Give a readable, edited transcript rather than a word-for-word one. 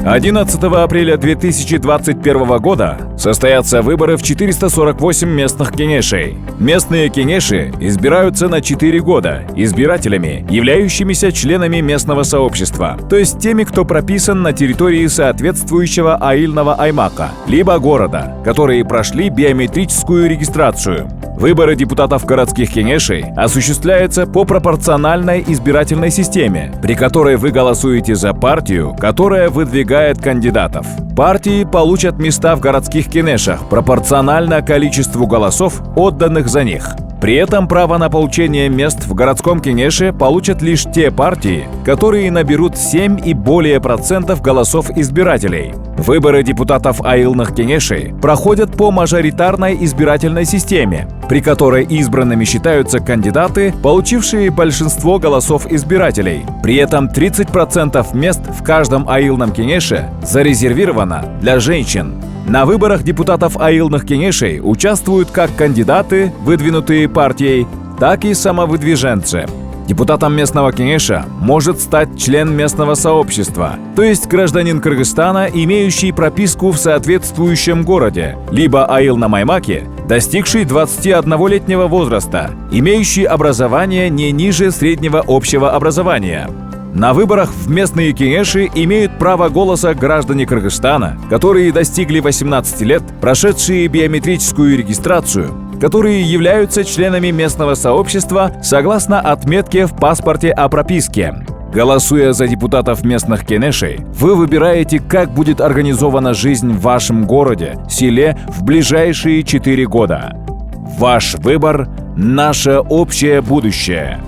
11 апреля 2021 года состоятся выборы в 448 местных кенешей. Местные кенеши избираются на 4 года избирателями, являющимися членами местного сообщества, то есть теми, кто прописан на территории соответствующего аильного аймака, либо города, которые прошли биометрическую регистрацию. Выборы депутатов городских кенешей осуществляются по пропорциональной избирательной системе, при которой вы голосуете за партию, которая выдвигает кандидатов. Партии получат места в городских кенешах пропорционально количеству голосов, отданных за них. При этом право на получение мест в городском кенеше получат лишь те партии, которые наберут 7 и более процентов голосов избирателей. Выборы депутатов аилных кенешей проходят по мажоритарной избирательной системе, при которой избранными считаются кандидаты, получившие большинство голосов избирателей. При этом 30% мест в каждом аилном кенеше зарезервировано для женщин. На выборах депутатов аилных кенешей участвуют как кандидаты, выдвинутые партией, так и самовыдвиженцы. Депутатом местного кенеша может стать член местного сообщества, то есть гражданин Кыргызстана, имеющий прописку в соответствующем городе, либо аил на Маймаке, достигший 21-летнего возраста, имеющий образование не ниже среднего общего образования. На выборах в местные кенеши имеют право голоса граждане Кыргызстана, которые достигли 18 лет, прошедшие биометрическую регистрацию, которые являются членами местного сообщества согласно отметке в паспорте о прописке. Голосуя за депутатов местных кенешей, вы выбираете, как будет организована жизнь в вашем городе, селе в ближайшие 4 года. Ваш выбор – наше общее будущее.